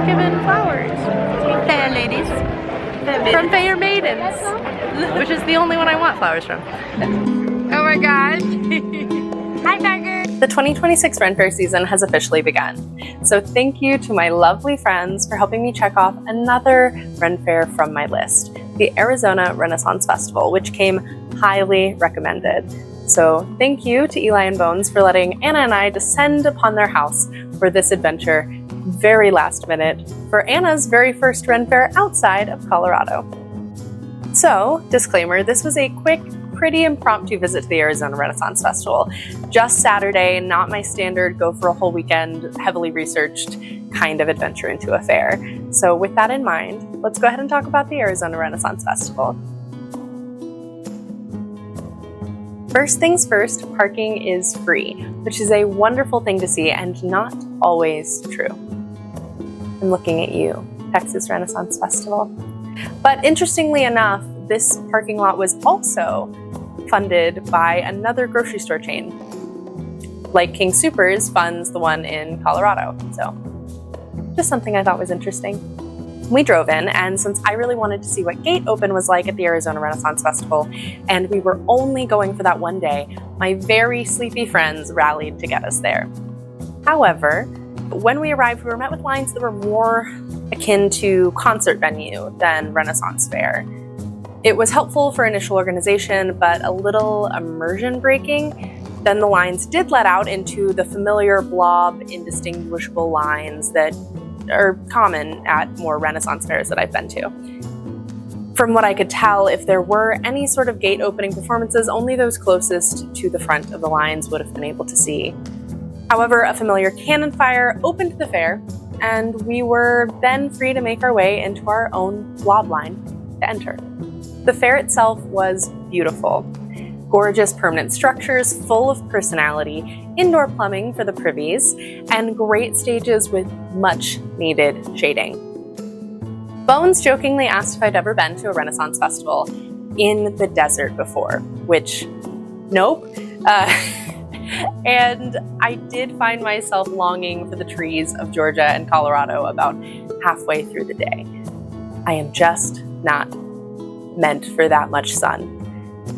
given flowers. Fair ladies. From Faire Maidens, which is the only one I want flowers from. Oh my gosh. Hi, Tiger. The 2026 Ren Faire season has officially begun. So thank you to my lovely friends for helping me check off another Ren Faire from my list, the Arizona Renaissance Festival, which came highly recommended. So thank you to Eli and Bones for letting Anna and I descend upon their house for this adventure very last minute for Anna's very first Ren Faire outside of Colorado. So, disclaimer, this was a quick, pretty impromptu visit to the Arizona Renaissance Festival. Just Saturday, not my standard go for a whole weekend, heavily researched kind of adventure into a fair. So with that in mind, let's go ahead and talk about the Arizona Renaissance Festival. First things first, parking is free, which is a wonderful thing to see and not always true. I'm looking at you, Texas Renaissance Festival. But interestingly enough, this parking lot was also funded by another grocery store chain, like King Soopers funds the one in Colorado. So just something I thought was interesting. We drove in, and since I really wanted to see what gate open was like at the Arizona Renaissance Festival, and we were only going for that one day, my very sleepy friends rallied to get us there. However, when we arrived, we were met with lines that were more akin to concert venue than Renaissance Fair. It was helpful for initial organization, but a little immersion breaking. Then the lines did let out into the familiar blob, indistinguishable lines that are common at more Renaissance fairs that I've been to. From what I could tell, if there were any sort of gate opening performances, only those closest to the front of the lines would have been able to see. However, a familiar cannon fire opened the fair, and we were then free to make our way into our own blob line to enter. The fair itself was beautiful. Gorgeous permanent structures full of personality, indoor plumbing for the privies, and great stages with much needed shading. Bones jokingly asked if I'd ever been to a Renaissance festival in the desert before, which, nope. And I did find myself longing for the trees of Georgia and Colorado about halfway through the day. I am just not meant for that much sun.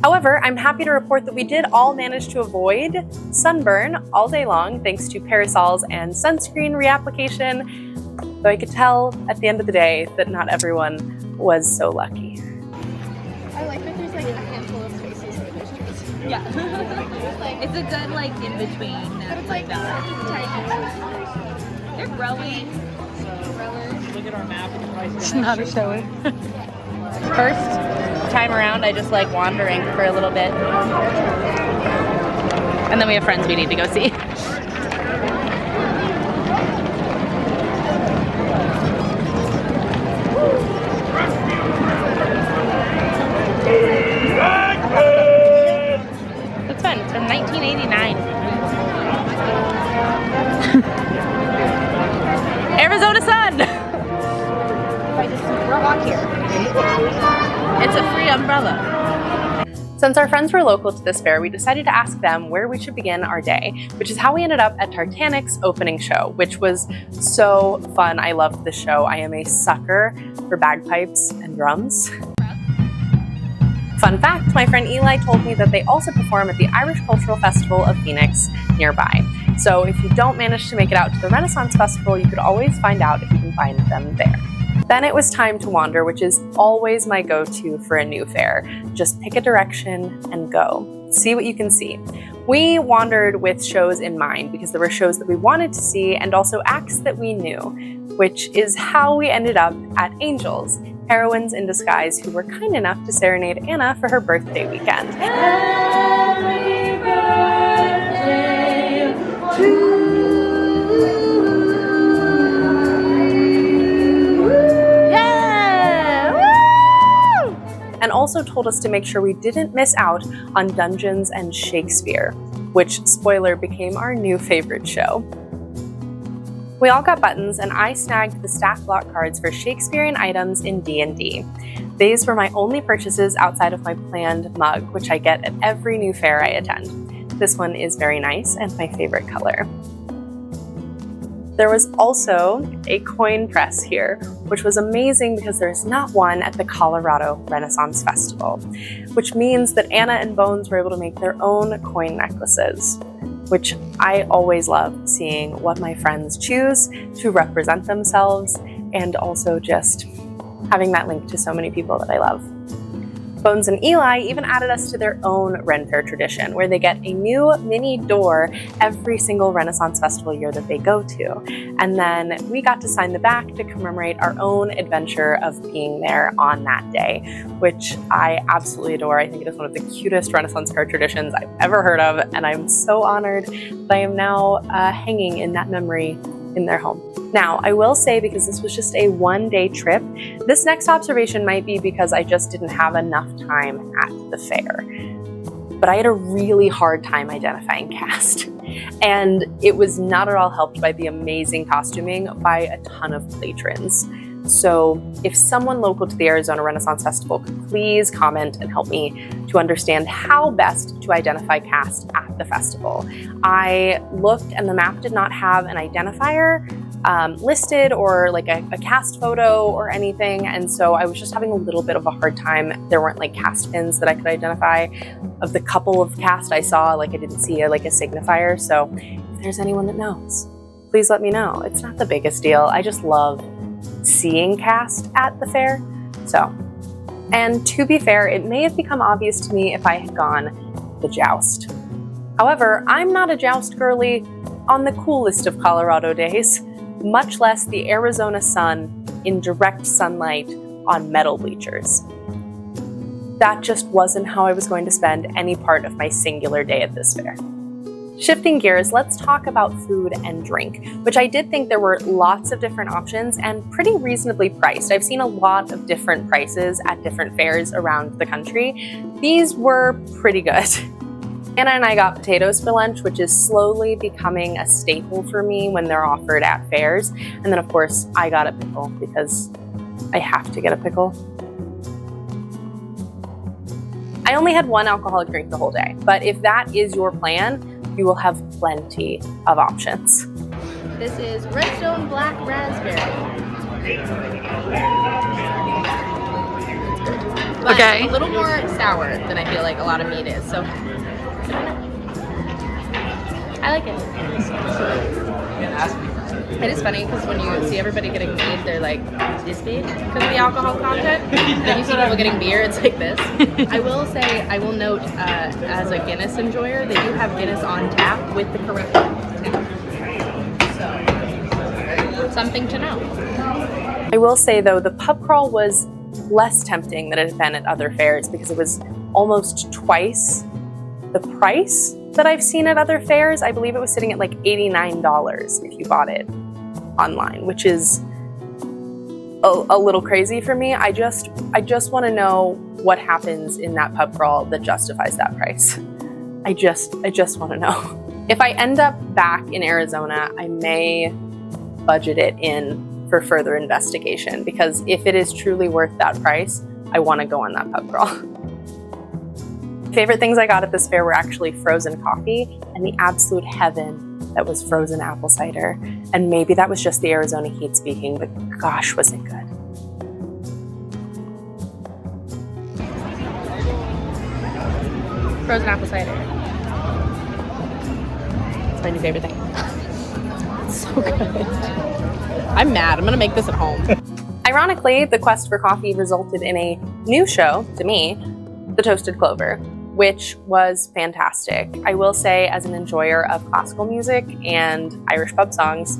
However, I'm happy to report that we did all manage to avoid sunburn all day long thanks to parasols and sunscreen reapplication, though I could tell at the end of the day that not everyone was so lucky. I like that there's like a handful of spaces where there's trees. Yeah. It's a good like in between. But it's like tiny. They're growing. Look at our map. It's not a shower. First time around, I just like wandering for a little bit. And then we have friends we need to go see. It's fun. It's from 1989. Arizona sun! I just walk here. It's a free umbrella. Since our friends were local to this fair, we decided to ask them where we should begin our day, which is how we ended up at Tartanic's opening show, which was so fun. I loved this show. I am a sucker for bagpipes and drums. Fun fact, my friend Eli told me that they also perform at the Irish Cultural Festival of Phoenix nearby. So if you don't manage to make it out to the Renaissance Festival, you could always find out if you can find them there. Then it was time to wander, which is always my go-to for a new fair. Just pick a direction and go. See what you can see. We wandered with shows in mind because there were shows that we wanted to see and also acts that we knew, which is how we ended up at Angels, heroines in disguise who were kind enough to serenade Anna for her birthday weekend. Happy birthday to you. And also told us to make sure we didn't miss out on Dungeons and Shakespeare, which, spoiler, became our new favorite show. We all got buttons, and I snagged the stack block cards for Shakespearean items in D&D. These were my only purchases outside of my planned mug, which I get at every new fair I attend. This one is very nice and my favorite color. There was also a coin press here, which was amazing because there's not one at the Colorado Renaissance Festival, which means that Anna and Bones were able to make their own coin necklaces, which I always love seeing what my friends choose to represent themselves, and also just having that link to so many people that I love. Bones and Eli even added us to their own Ren Faire tradition, where they get a new mini door every single Renaissance Festival year that they go to. And then we got to sign the back to commemorate our own adventure of being there on that day, which I absolutely adore. I think it is one of the cutest Renaissance Fair traditions I've ever heard of, and I'm so honored that I am now hanging in that memory in their home. Now, I will say, because this was just a one-day trip, this next observation might be because I just didn't have enough time at the fair. But I had a really hard time identifying cast. And it was not at all helped by the amazing costuming by a ton of patrons. So if someone local to the Arizona Renaissance Festival could please comment and help me to understand how best to identify cast at the festival. I looked and the map did not have an identifier listed or like a cast photo or anything, and so I was just having a little bit of a hard time. There weren't like cast pins that I could identify. Of the couple of cast I saw, like I didn't see a signifier, so if there's anyone that knows, please let me know. It's not the biggest deal. I just love seeing cast at the fair. So, and to be fair, it may have become obvious to me if I had gone the joust. However, I'm not a joust girly on the coolest of Colorado days, much less the Arizona sun in direct sunlight on metal bleachers. That just wasn't how I was going to spend any part of my singular day at this fair. Shifting gears, let's talk about food and drink, which I did think there were lots of different options and pretty reasonably priced. I've seen a lot of different prices at different fairs around the country. These were pretty good. Anna and I got potatoes for lunch, which is slowly becoming a staple for me when they're offered at fairs. And then of course I got a pickle because I have to get a pickle. I only had one alcoholic drink the whole day, but if that is your plan, you will have plenty of options. This is Redstone Black Raspberry. But Okay. a little more sour than I feel like a lot of meat is, so I like it. It is funny because when you see everybody getting mead, they're like this big because of the alcohol content. Then you see people getting beer, it's like this. I will note, as a Guinness enjoyer, they do have Guinness on tap with the correct tap. So, something to know. I will say though, the pub crawl was less tempting than it had been at other fairs because it was almost twice the price that I've seen at other fairs. I believe it was sitting at like $89 if you bought it online, which is a little crazy for me. I just want to know what happens in that pub crawl that justifies that price. I just want to know. If I end up back in Arizona, I may budget it in for further investigation, because if it is truly worth that price, I want to go on that pub crawl. Favorite things I got at this fair were actually frozen coffee and the absolute heaven that was frozen apple cider. And maybe that was just the Arizona heat speaking, but gosh, was it good. Frozen apple cider. It's my new favorite thing. It's so good. I'm mad. I'm gonna make this at home. Ironically, the quest for coffee resulted in a new show, to me, The Toasted Clover, which was fantastic. I will say, as an enjoyer of classical music and Irish pub songs,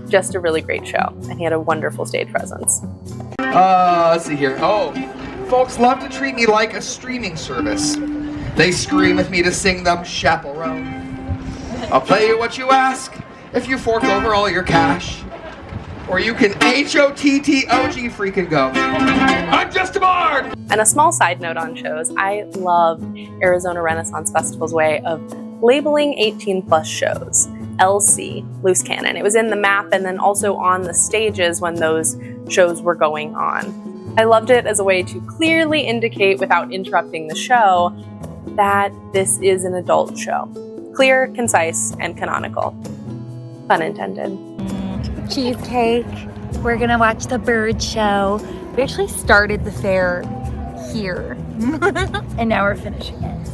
just a really great show, and he had a wonderful stage presence. Let's see here. Oh, folks love to treat me like a streaming service. They scream with me to sing them chaperone. I'll play you what you ask if you fork over all your cash. Or you can HOTTOG freaking go. I'm just a bard! And a small side note on shows, I love Arizona Renaissance Festival's way of labeling 18 plus shows. LC, loose cannon. It was in the map and then also on the stages when those shows were going on. I loved it as a way to clearly indicate, without interrupting the show, that this is an adult show. Clear, concise, and canonical. Pun intended. cheesecake. We're gonna watch the bird show. We actually started the fair here, and now we're finishing it.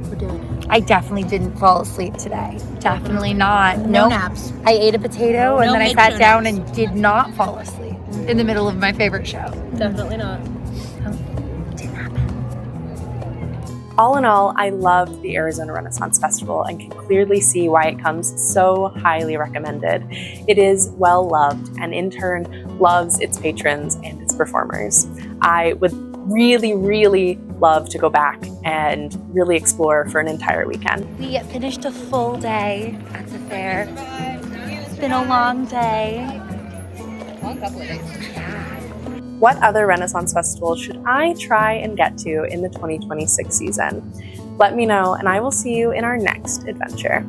We're doing it. I definitely didn't fall asleep today. Definitely not. No Nope. naps. I ate a potato and No then I mid-show sat down naps. and did not fall asleep in the middle of my favorite show. Definitely not. Didn't happen. All in all, I loved the Arizona Renaissance Festival and can clearly see why it comes so highly recommended. It is well loved and in turn loves its patrons and its performers. I would really love to go back and really explore for an entire weekend. We finished a full day at the fair. It's been a long day. Long couple of days. What other Renaissance Festival should I try and get to in the 2026 season? Let me know and I will see you in our next adventure.